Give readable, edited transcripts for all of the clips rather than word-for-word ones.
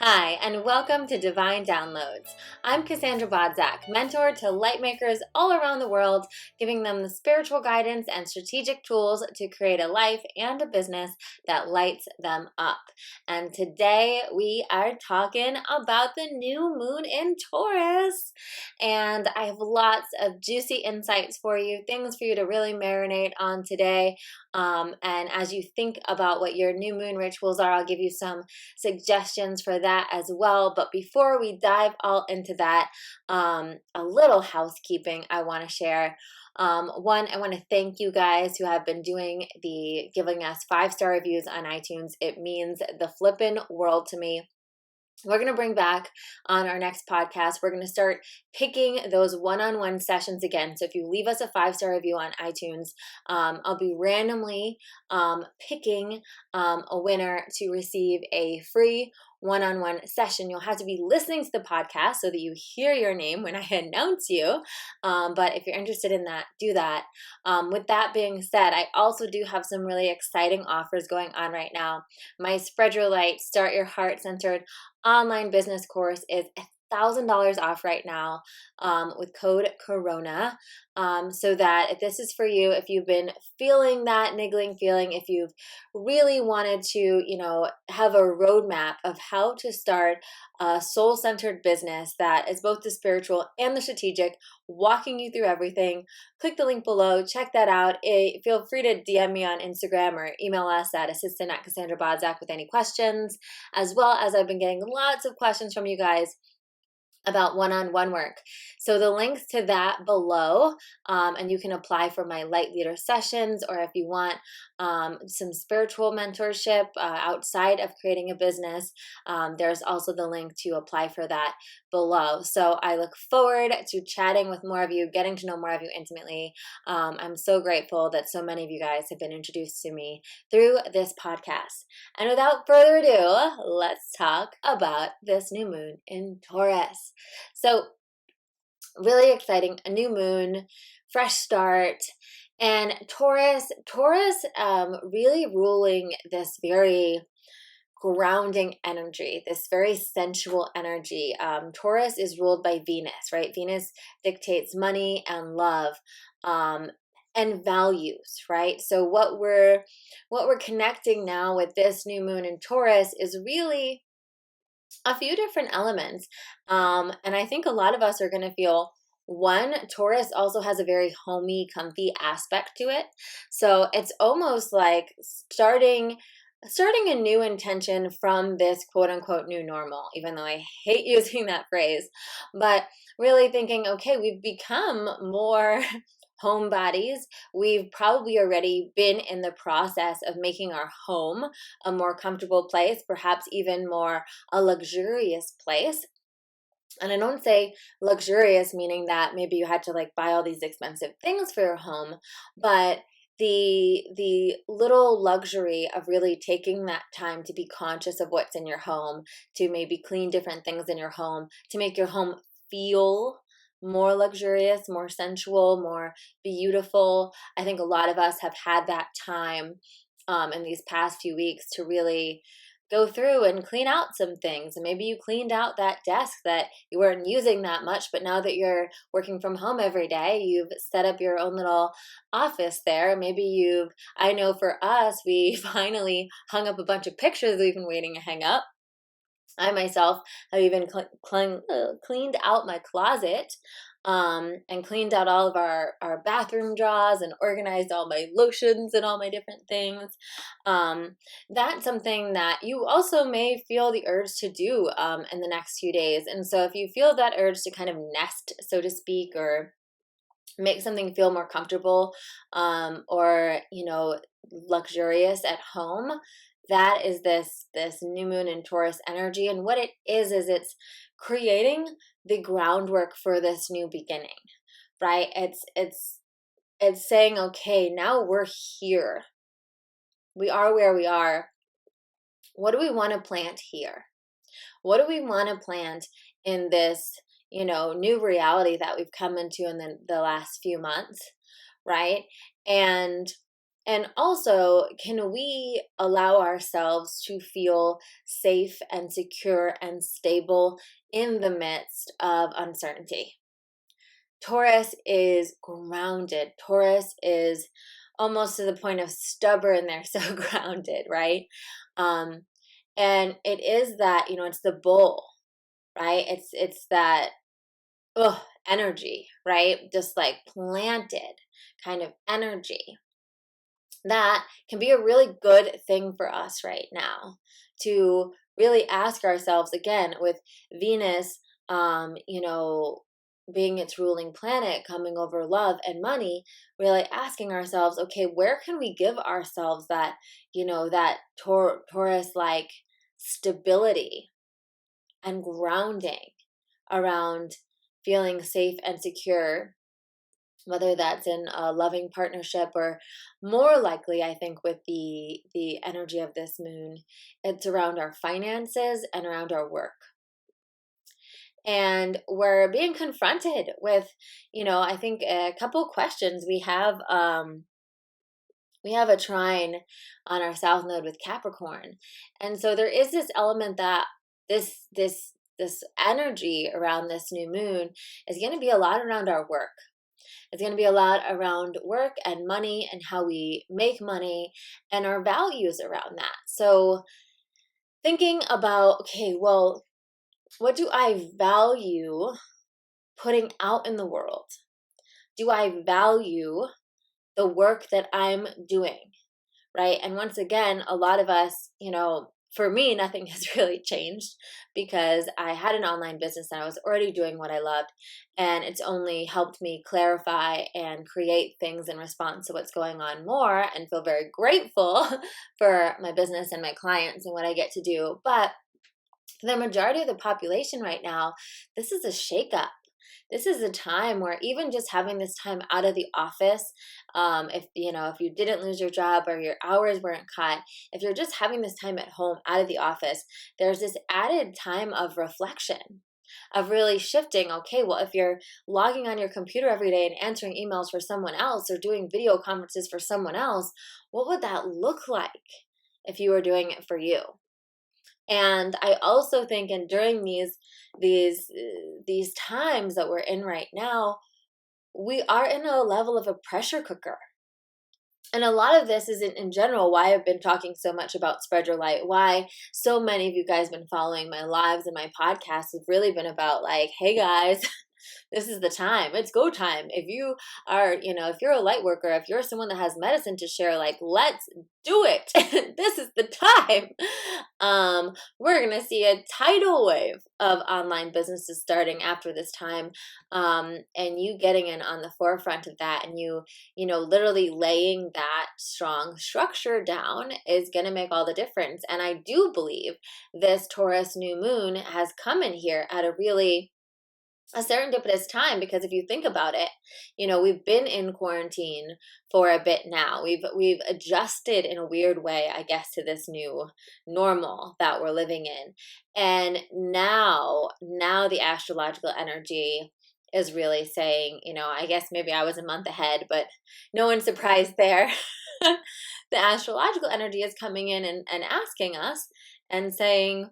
Hi, and welcome to Divine Downloads. I'm Cassandra, mentor to light makers all around the world, giving them the spiritual guidance and strategic tools to create a life and a business that lights them up. And today we are talking about the new moon in Taurus. And I have lots of juicy insights for you, things for you to really marinate on today. And as you think about what your new moon rituals are, I'll give you some suggestions for that as well. But before we dive all into that, a little housekeeping I want to share. One, I want to thank you guys who have been giving us 5-star reviews on iTunes. It means the flippin' world to me. We're going to bring back on our next podcast, we're going to start picking those one-on-one sessions again. So if you leave us a 5-star review on iTunes, I'll be randomly picking a winner to receive a free one-on-one session. You'll have to be listening to the podcast so that you hear your name when I announce you. But if you're interested in that, do that. With that being said, I also do have some really exciting offers going on right now. My Spread Your Light, Start Your Heart-Centered online business course is $1,000 off right now with code Corona. So that if this is for you, if you've been feeling that niggling feeling, if you've really wanted to, have a roadmap of how to start a soul-centered business that is both the spiritual and the strategic, walking you through everything, click the link below, check that out. Feel free to DM me on Instagram or email us at assistant@CassandraBodzak with any questions, as well as I've been getting lots of questions from you guys about one-on-one work. So the links to that below, and you can apply for my light leader sessions, or if you want some spiritual mentorship outside of creating a business, there's also the link to apply for that below. So I look forward to chatting with more of you, getting to know more of you intimately. I'm so grateful that so many of you guys have been introduced to me through this podcast. And without further ado, let's talk about this new moon in Taurus. So really exciting, a new moon, fresh start, and Taurus really ruling this very grounding energy, this very sensual energy. Taurus is ruled by Venus, right? Venus dictates money and love. And values, right? So what we're connecting now with this new moon in Taurus is really a few different elements. And I think a lot of us are going to feel, one, Taurus also has a very homey, comfy aspect to it. So it's almost like starting a new intention from this quote unquote new normal, even though I hate using that phrase, but really thinking, okay, we've become more homebodies. We've probably already been in the process of making our home a more comfortable place, perhaps even more a luxurious place. And I don't say luxurious meaning that maybe you had to buy all these expensive things for your home, but the little luxury of really taking that time to be conscious of what's in your home, to maybe clean different things in your home, to make your home feel more luxurious, more sensual, more beautiful. I think a lot of us have had that time in these past few weeks to really go through and clean out some things. And maybe you cleaned out that desk that you weren't using that much, but now that you're working from home every day, you've set up your own little office there. Maybe I know for us, we finally hung up a bunch of pictures we've been waiting to hang up. I myself have even cleaned out my closet and cleaned out all of our bathroom drawers and organized all my lotions and all my different things. That's something that you also may feel the urge to do in the next few days. And so if you feel that urge to kind of nest, so to speak, or make something feel more comfortable or, luxurious at home, that is this new moon in Taurus energy. And what it is it's creating the groundwork for this new beginning, right? It's saying, okay, now we're here. We are where we are. What do we want to plant here? What do we want to plant in this, new reality that we've come into in the last few months, right? And And also, can we allow ourselves to feel safe and secure and stable in the midst of uncertainty? Taurus is grounded. Taurus is almost to the point of stubborn. They're so grounded, right? Um, and it is that, it's the bull, right? It's that energy, right? Just like planted kind of energy that can be a really good thing for us right now, to really ask ourselves again with Venus, being its ruling planet, coming over love and money, really asking ourselves, okay, where can we give ourselves that, that Taurus like stability and grounding around feeling safe and secure, whether that's in a loving partnership, or more likely, I think, with the energy of this moon, it's around our finances and around our work. And we're being confronted with, I think a couple questions. We have a trine on our south node with Capricorn. And so there is this element that this energy around this new moon is going to be a lot around our work. It's going to be a lot around work and money and how we make money and our values around that. So thinking about, okay, well, what do I value putting out in the world? Do I value the work that I'm doing, right? And once again, a lot of us, for me, nothing has really changed because I had an online business and I was already doing what I loved. And it's only helped me clarify and create things in response to what's going on more, and feel very grateful for my business and my clients and what I get to do. But for the majority of the population right now, this is a shakeup. This is a time where even just having this time out of the office, if you didn't lose your job or your hours weren't cut, if you're just having this time at home out of the office, there's this added time of reflection, of really shifting. Okay, well, if you're logging on your computer every day and answering emails for someone else or doing video conferences for someone else, what would that look like if you were doing it for you? And I also think, and during these times that we're in right now, we are in a level of a pressure cooker. And a lot of this is in general why I've been talking so much about Spread Your Light, why so many of you guys have been following my lives and my podcasts have really been about like, hey guys, this is the time. It's go time. If you are, if you're a light worker, if you're someone that has medicine to share, like, let's do it. This is the time. We're going to see a tidal wave of online businesses starting after this time. And you getting in on the forefront of that, and you literally laying that strong structure down is going to make all the difference. And I do believe this Taurus new moon has come in here at a serendipitous time, because if you think about it, we've been in quarantine for a bit now. We've adjusted in a weird way, I guess, to this new normal that we're living in. And now the astrological energy is really saying, I guess maybe I was a month ahead, but no one's surprised there. The astrological energy is coming in and asking us and saying,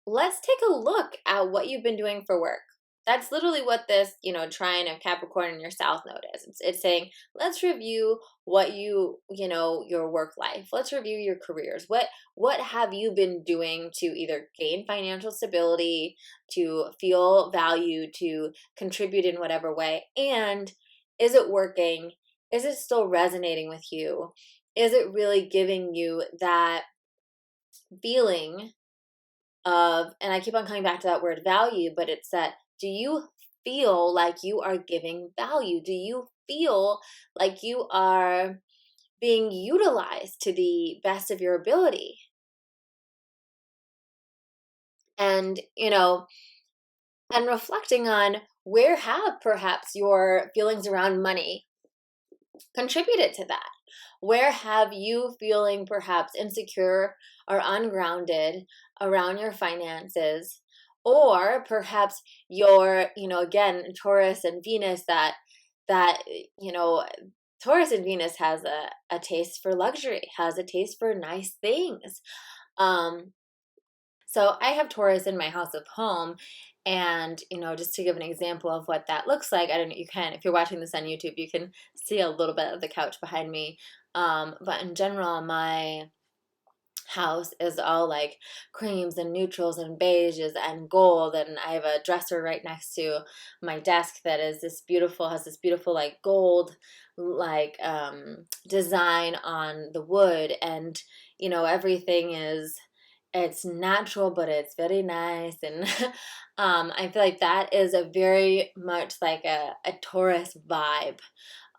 let's take a look at what you've been doing for work. That's literally what this, trine of Capricorn in your south node is. It's saying, let's review what your work life. Let's review your careers. What have you been doing to either gain financial stability, to feel value, to contribute in whatever way? And is it working? Is it still resonating with you? Is it really giving you that feeling of, and I keep on coming back to that word value, but it's that, do you feel like you are giving value? Do you feel like you are being utilized to the best of your ability? And, and reflecting on, where have perhaps your feelings around money contributed to that? Where have you feeling perhaps insecure or ungrounded around your finances? Or perhaps your, again, Taurus and Venus, that Taurus and Venus has a taste for luxury, has a taste for nice things. So I have Taurus in my house of home. And, just to give an example of what that looks like, I don't know, if you're watching this on YouTube, you can see a little bit of the couch behind me. But in general, my house is all like creams and neutrals and beiges and gold, and I have a dresser right next to my desk that is has this beautiful like gold like design on the wood, and everything it's natural, but it's very nice. And I feel like that is a very much like a Taurus vibe.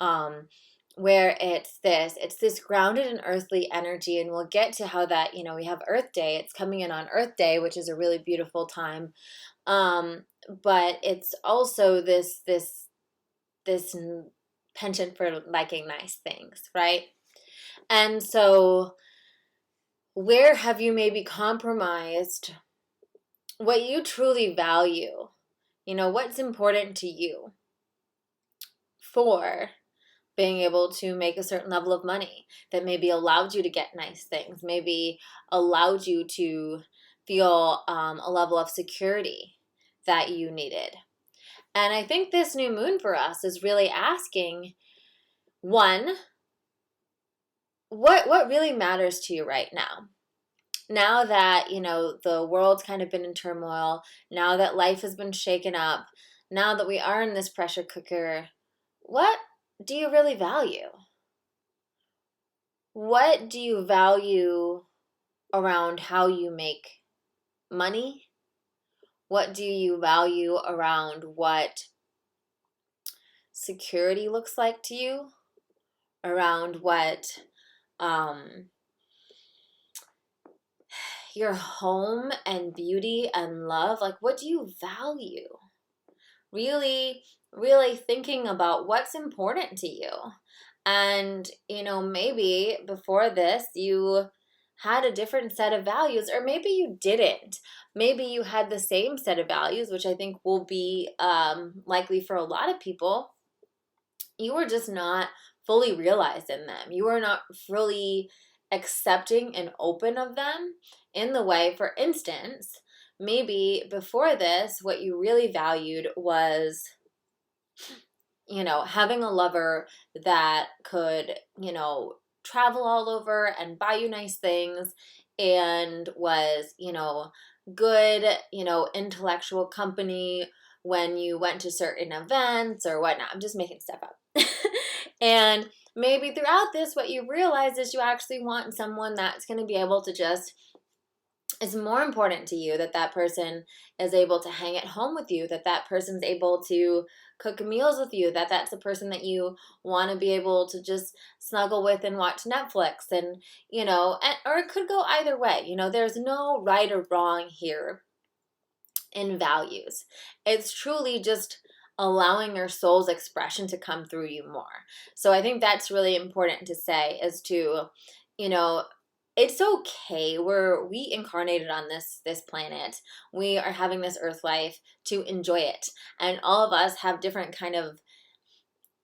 um, where it's this grounded and earthly energy. And we'll get to how that, we have Earth Day, it's coming in on Earth Day, which is a really beautiful time. But it's also this penchant for liking nice things, right? And so where have you maybe compromised what you truly value? What's important to you for being able to make a certain level of money that maybe allowed you to get nice things, maybe allowed you to feel a level of security that you needed. And I think this new moon for us is really asking, one, what really matters to you right now? Now that, the world's kind of been in turmoil, now that life has been shaken up, now that we are in this pressure cooker, what do you really value? What do you value around how you make money? What do you value around what security looks like to you? Around what your home and beauty and love, like what do you value? Really, really thinking about what's important to you. And, maybe before this you had a different set of values, or maybe you didn't. Maybe you had the same set of values, which I think will be likely for a lot of people. You were just not fully realized in them. You were not fully accepting and open of them in the way, for instance, maybe before this, what you really valued was, having a lover that could, travel all over and buy you nice things, and was, good, intellectual company when you went to certain events or whatnot. I'm just making stuff up. And maybe throughout this, what you realize is you actually want someone that's going to be able to just, it's more important to you that that person is able to hang at home with you, that that person's able to cook meals with you, that that's the person that you want to be able to just snuggle with and watch Netflix. And, or it could go either way. There's no right or wrong here in values. It's truly just allowing your soul's expression to come through you more. So I think that's really important to say, is to, it's okay. We incarnated on this planet. We are having this earth life to enjoy it. And all of us have different kind of,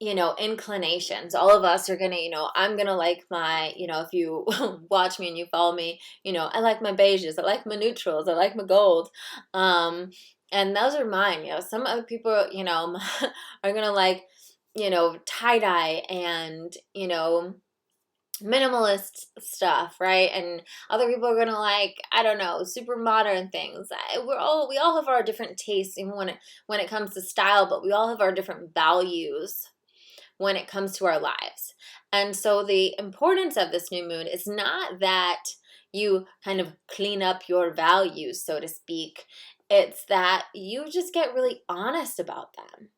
inclinations. All of us are going to, I'm going to like my, if you watch me and you follow me, I like my beiges, I like my neutrals, I like my gold. And those are mine. Some other people, are going to like, tie-dye and, minimalist stuff, right? And other people are gonna like, I don't know, super modern things. We all have our different tastes, even when it comes to style, but we all have our different values when it comes to our lives. And so the importance of this new moon is not that you kind of clean up your values, so to speak. It's that you just get really honest about them.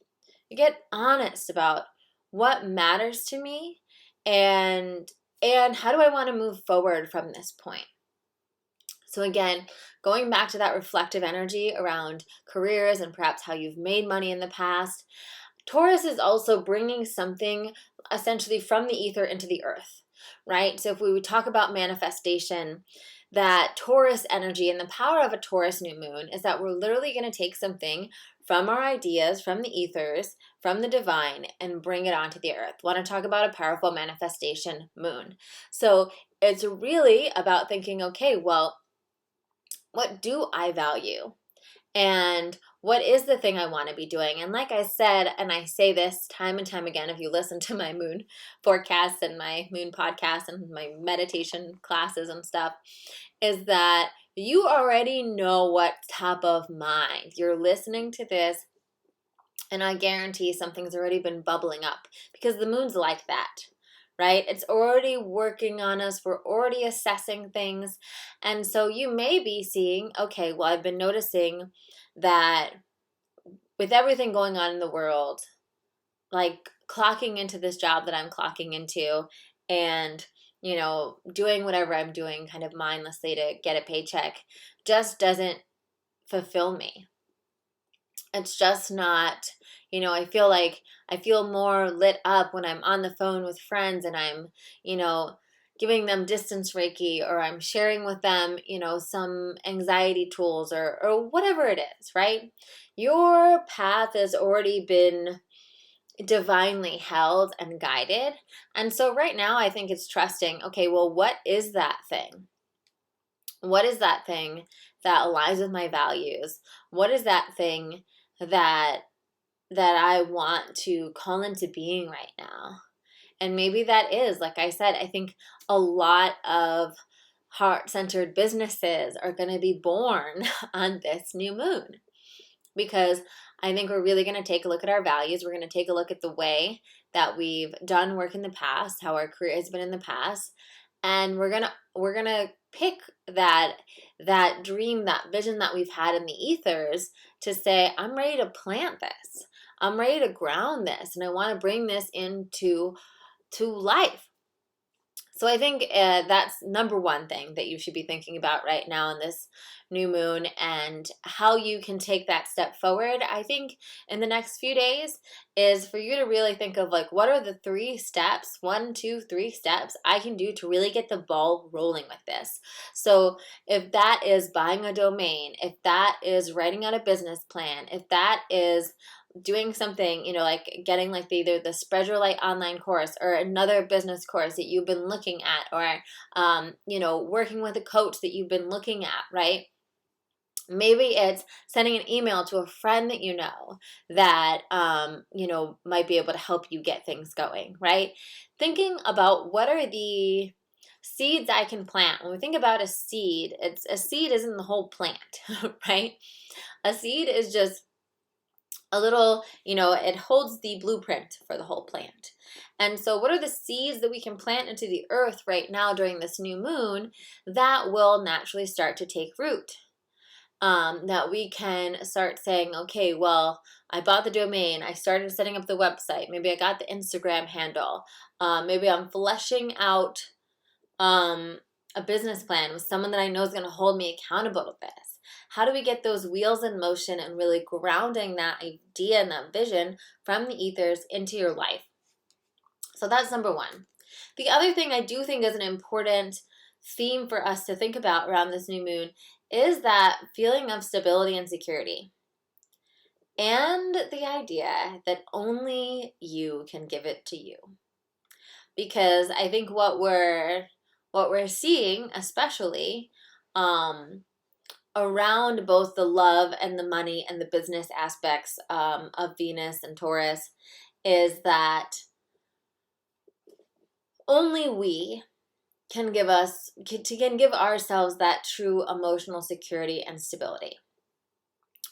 You get honest about what matters to me, and how do I want to move forward from this point? So again, going back to that reflective energy around careers and perhaps how you've made money in the past, Taurus is also bringing something essentially from the ether into the earth, right? So if we would talk about manifestation, that Taurus energy and the power of a Taurus new moon is that we're literally going to take something from our ideas, from the ethers, from the divine, and bring it onto the earth. Want to talk about a powerful manifestation moon. So it's really about thinking, okay, well, what do I value? And what is the thing I want to be doing? And like I said, and I say this time and time again, if you listen to my moon forecasts and my moon podcast and my meditation classes and stuff, is that you already know what's top of mind. You're listening to this, and I guarantee something's already been bubbling up because the moon's like that, right? It's already working on us. We're already assessing things. And so you may be seeing, okay, well, I've been noticing that with everything going on in the world, like clocking into this job that I'm clocking into and, doing whatever I'm doing kind of mindlessly to get a paycheck just doesn't fulfill me. It's just not, I feel more lit up when I'm on the phone with friends and I'm, giving them distance Reiki, or I'm sharing with them, some anxiety tools or whatever it is, right? Your path has already been divinely held and guided. And so right now I think it's trusting, okay, well, what is that thing? What is that thing that aligns with my values? What is that thing that I want to call into being right now? And maybe that is, like I said, I think a lot of heart-centered businesses are going to be born on this new moon, because I think we're really going to take a look at our values. We're going to take a look at the way that we've done work in the past, how our career has been in the past, and we're gonna pick that dream, that vision that we've had in the ethers to say, I'm ready to plant this. I'm ready to ground this, and I want to bring this into life. So I think that's number one thing that you should be thinking about right now in this new moon, and how you can take that step forward. I think in the next few days is for you to really think of, like, what are the 3 steps, 1, 2, 3 steps I can do to really get the ball rolling with this. So if that is buying a domain, if that is writing out a business plan, if that is doing something, like getting like either the Spread Your Light online course or another business course that you've been looking at, or, working with a coach that you've been looking at, right? Maybe it's sending an email to a friend that you know that, might be able to help you get things going, right? Thinking about what are the seeds I can plant. When we think about a seed isn't the whole plant, right? A seed is just a little, it holds the blueprint for the whole plant. And so what are the seeds that we can plant into the earth right now during this new moon that will naturally start to take root? That we can start saying, okay, well, I bought the domain, I started setting up the website, maybe I got the Instagram handle, maybe I'm fleshing out a business plan with someone that I know is going to hold me accountable to this. How do we get those wheels in motion and really grounding that idea and that vision from the ethers into your life? So that's number one. The other thing I do think is an important theme for us to think about around this new moon is that feeling of stability and security. And the idea that only you can give it to you. Because I think what we're seeing, especially around both the love and the money and the business aspects of Venus and Taurus, is that only we can give ourselves that true emotional security and stability.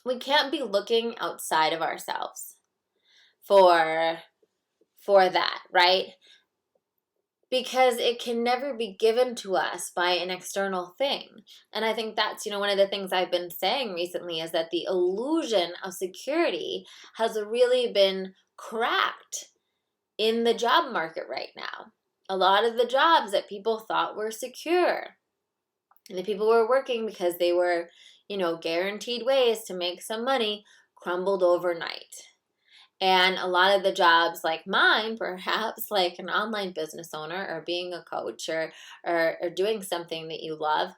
We can't be looking outside of ourselves for that, right? Because it can never be given to us by an external thing. And I think that's, one of the things I've been saying recently is that the illusion of security has really been cracked in the job market right now. A lot of the jobs that people thought were secure, and the people were working because they were, guaranteed ways to make some money, crumbled overnight. And a lot of the jobs like mine, perhaps like an online business owner or being a coach or doing something that you love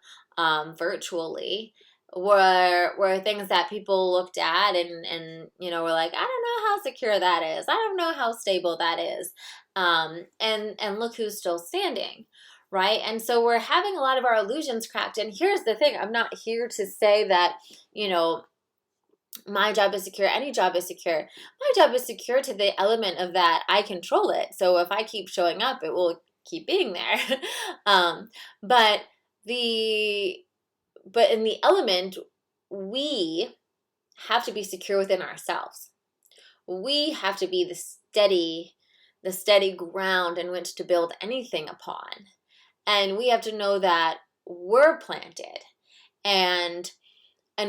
virtually, were things that people looked at and were like, I don't know how secure that is. I don't know how stable that is. And look who's still standing, right? And so we're having a lot of our illusions cracked. And here's the thing, I'm not here to say that, my job is secure, any job is secure. My job is secure to the element of that I control it. So if I keep showing up, it will keep being there. But in the element, we have to be secure within ourselves. We have to be the steady ground in which to build anything upon. And we have to know that we're planted. And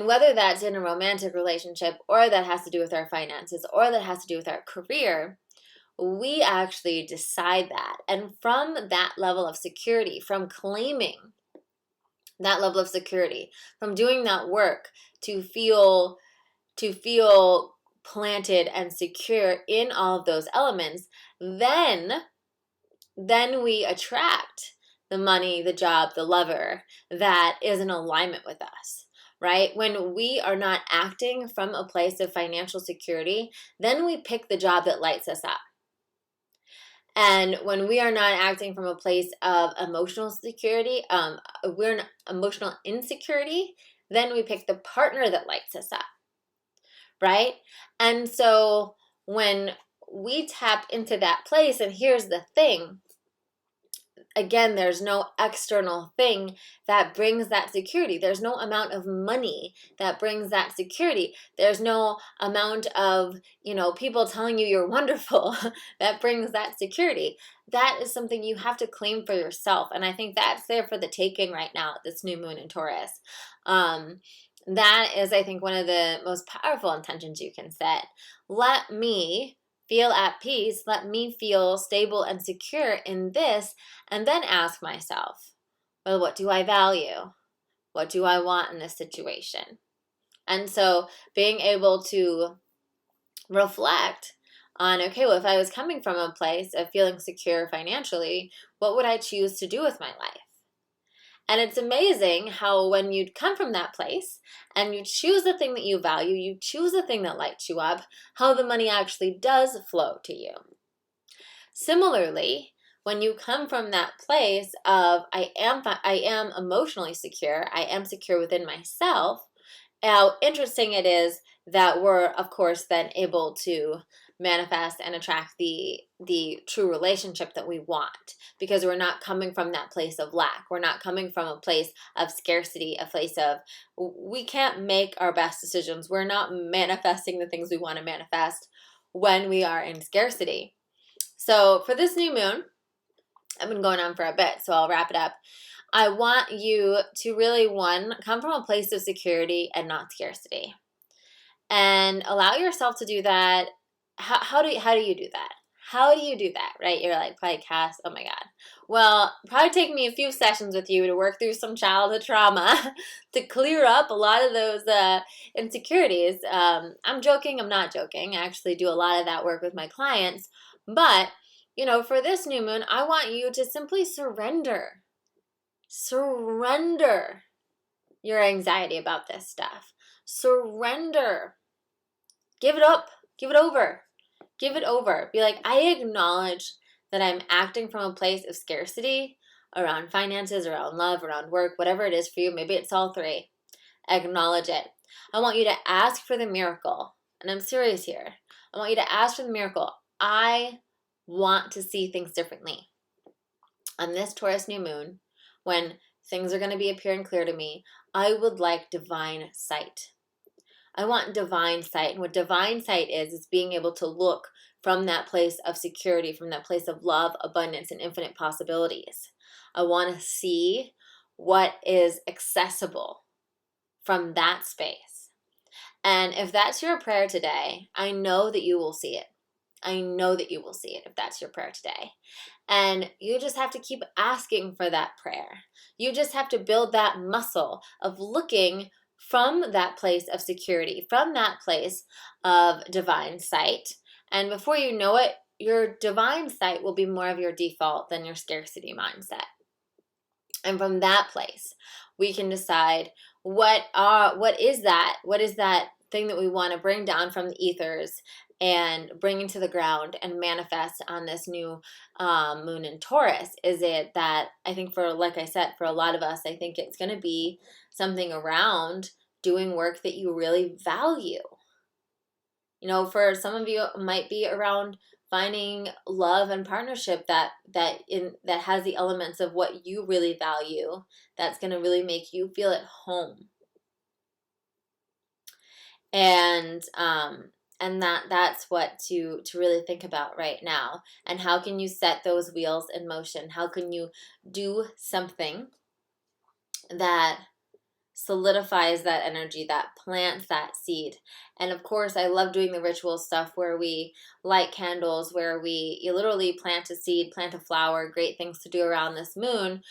whether that's in a romantic relationship, or that has to do with our finances, or that has to do with our career, we actually decide that. And from that level of security, from claiming that level of security, from doing that work to feel planted and secure in all of those elements, then we attract the money, the job, the lover that is in alignment with us, right? When we are not acting from a place of financial security, then we pick the job that lights us up. And when we are not acting from a place of emotional security, we're in emotional insecurity, then we pick the partner that lights us up, right? And so when we tap into that place, and here's the thing, again, there's no external thing that brings that security. There's no amount of money that brings that security. There's no amount of, people telling you you're wonderful that brings that security. That is something you have to claim for yourself. And I think that's there for the taking right now, this new moon in Taurus. That is, I think, one of the most powerful intentions you can set. Let me feel at peace. Let me feel stable and secure in this. And then ask myself, well, what do I value? What do I want in this situation? And so being able to reflect on, okay, well, if I was coming from a place of feeling secure financially, what would I choose to do with my life? And it's amazing how when you come from that place and you choose the thing that you value, you choose the thing that lights you up, how the money actually does flow to you. Similarly, when you come from that place of I am emotionally secure, I am secure within myself, how interesting it is that we're, of course, then able to manifest and attract the true relationship that we want, because we're not coming from that place of lack. We're not coming from a place of scarcity, a place of we can't make our best decisions. We're not manifesting the things we want to manifest when we are in scarcity. So for this new moon, I've been going on for a bit, so I'll wrap it up. I want you to really, one, come from a place of security and not scarcity. And allow yourself to do that. How do you do that? How do you do that, right? You're like, probably, Cass, oh my God. Well, probably take me a few sessions with you to work through some childhood trauma to clear up a lot of those insecurities. I'm joking, I'm not joking. I actually do a lot of that work with my clients. But, for this new moon, I want you to simply surrender. Surrender your anxiety about this stuff. Surrender. Give it up. Give it over. Give it over. Be like, I acknowledge that I'm acting from a place of scarcity around finances, around love, around work, whatever it is for you. Maybe it's all three. Acknowledge it. I want you to ask for the miracle. And I'm serious here. I want you to ask for the miracle. I want to see things differently. On this Taurus new moon, when things are going to be appearing clear to me, I would like divine sight. I want divine sight. And what divine sight is being able to look from that place of security, from that place of love, abundance, and infinite possibilities. I want to see what is accessible from that space. And if that's your prayer today, I know that you will see it. I know that you will see it if that's your prayer today. And you just have to keep asking for that prayer. You just have to build that muscle of looking from that place of security, from that place of divine sight. And before you know it, your divine sight will be more of your default than your scarcity mindset. And from that place, we can decide what is that thing that we want to bring down from the ethers and bring into the ground and manifest on this new moon in Taurus. Is it that, I think, for, like I said, for a lot of us, I think it's going to be something around doing work that you really value. You know, for some of you, it might be around finding love and partnership that has the elements of what you really value, that's going to really make you feel at home. And that's what to really think about right now. And how can you set those wheels in motion? How can you do something that solidifies that energy, that plants that seed? And of course, I love doing the ritual stuff where we light candles, where you literally plant a seed, plant a flower, great things to do around this moon.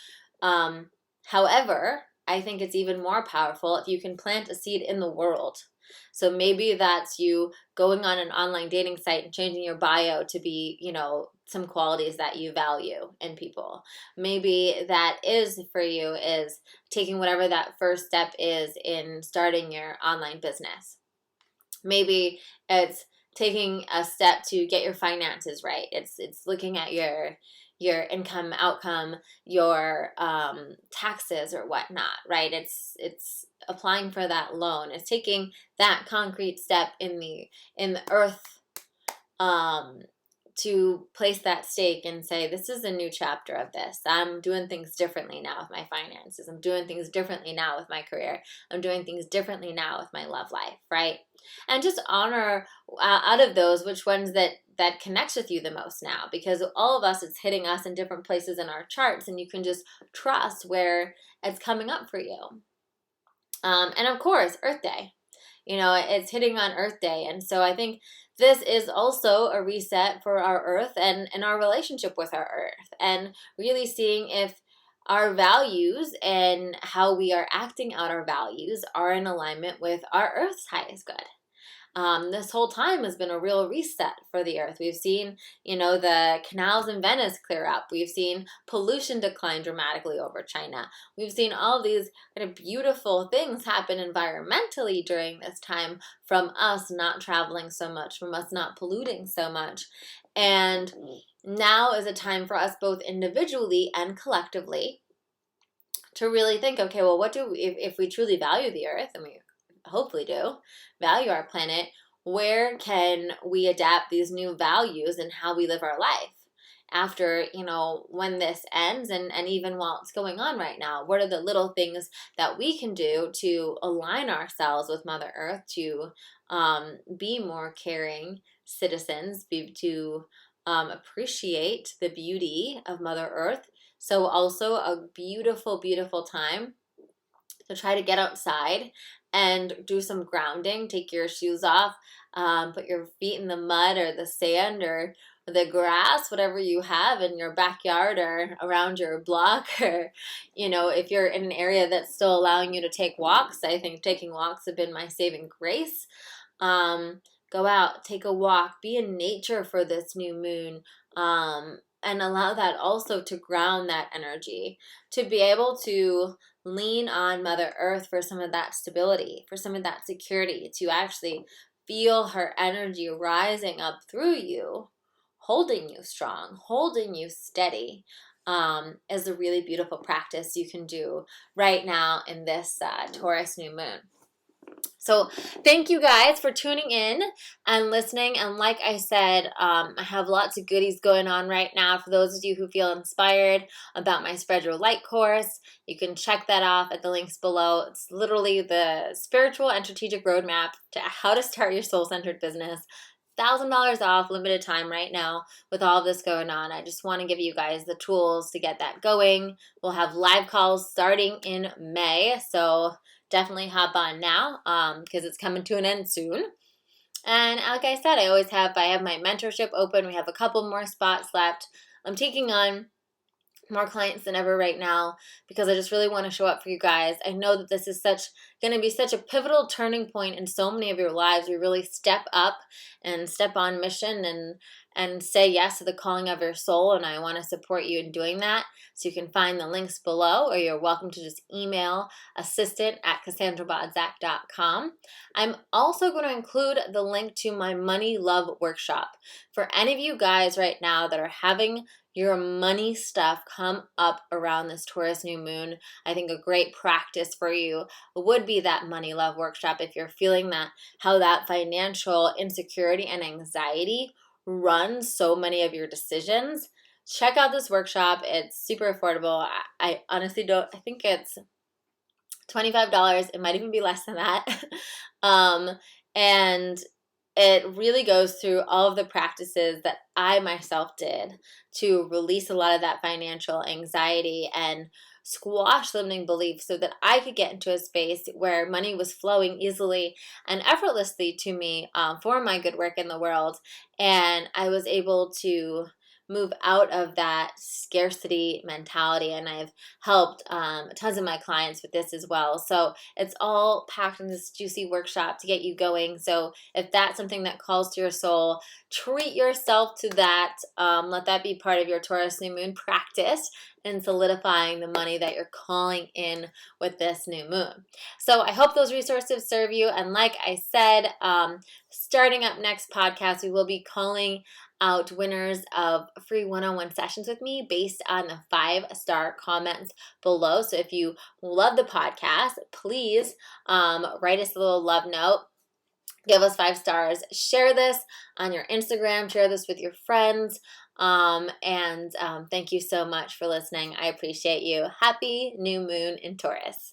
However, I think it's even more powerful if you can plant a seed in the world. So maybe that's you going on an online dating site and changing your bio to be, you know, some qualities that you value in people. Maybe that is for you is taking whatever that first step is in starting your online business. Maybe it's taking a step to get your finances right. It's looking at your income, outcome, your taxes or whatnot, right? It's applying for that loan. It's taking that concrete step in the earth to place that stake and say, this is a new chapter of this. I'm doing things differently now with my finances. I'm doing things differently now with my career. I'm doing things differently now with my love life, right? And just honor out of those which ones that connects with you the most now, because all of us, it's hitting us in different places in our charts, and you can just trust where it's coming up for you. And of course, Earth Day. You know, it's hitting on Earth Day. And so I think this is also a reset for our Earth and our relationship with our Earth, and really seeing if our values and how we are acting out our values are in alignment with our Earth's highest good. This whole time has been a real reset for the Earth. We've seen, you know, the canals in Venice clear up. We've seen pollution decline dramatically over China. We've seen all these kind of beautiful things happen environmentally during this time, from us not traveling so much, from us not polluting so much. And now is a time for us, both individually and collectively, to really think, okay, well, what do we, if we truly value the Earth, and we hopefully do value our planet, where can we adapt these new values in how we live our life after, you know, when this ends, and even while it's going on right now? What are the little things that we can do to align ourselves with Mother Earth, to be more caring citizens, to appreciate the beauty of Mother Earth? So also a beautiful, beautiful time to try to get outside and do some grounding. Take your shoes off, put your feet in the mud or the sand or the grass, whatever you have in your backyard or around your block, or, you know, if you're in an area that's still allowing you to take walks. I think taking walks have been my saving grace. Go out, take a walk, be in nature for this new moon, and allow that also to ground that energy, to be able to lean on Mother Earth for some of that stability, for some of that security, to actually feel her energy rising up through you, holding you strong, holding you steady, is a really beautiful practice you can do right now in this Taurus new moon. So thank you guys for tuning in and listening. And like I said, I have lots of goodies going on right now. For those of you who feel inspired about my Spread Your Light course, you can check that off at the links below. It's literally the spiritual and strategic roadmap to how to start your soul-centered business. $1,000 off, limited time right now with all of this going on. I just want to give you guys the tools to get that going. We'll have live calls starting in May, so definitely hop on now because it's coming to an end soon. And like I said, I have my mentorship open. We have a couple more spots left. I'm taking on more clients than ever right now because I just really want to show up for you guys. I know that this is going to be such a pivotal turning point in so many of your lives. You really step up and step on mission and say yes to the calling of your soul, and I want to support you in doing that. So you can find the links below, or you're welcome to just email assistant@cassandrabodzak.com. I'm also going to include the link to my Money Love Workshop. For any of you guys right now that are having your money stuff come up around this Taurus new moon, I think a great practice for you would be that Money Love Workshop. If you're feeling that, how that financial insecurity and anxiety runs so many of your decisions, check out this workshop. It's super affordable. I honestly I think it's $25. It might even be less than that. And it really goes through all of the practices that I myself did to release a lot of that financial anxiety and squash limiting beliefs so that I could get into a space where money was flowing easily and effortlessly to me for my good work in the world. And I was able to move out of that scarcity mentality, and I've helped tons of my clients with this as well. So it's all packed in this juicy workshop to get you going. So if that's something that calls to your soul, treat yourself to that. Let that be part of your Taurus new moon practice in solidifying the money that you're calling in with this new moon. So I hope those resources serve you. And like I said, starting up next podcast, we will be calling out winners of free one-on-one sessions with me based on the 5-star comments below. So if you love the podcast, please write us a little love note. Give us 5 stars. Share this on your Instagram. Share this with your friends. Thank you so much for listening. I appreciate you. Happy new moon in Taurus.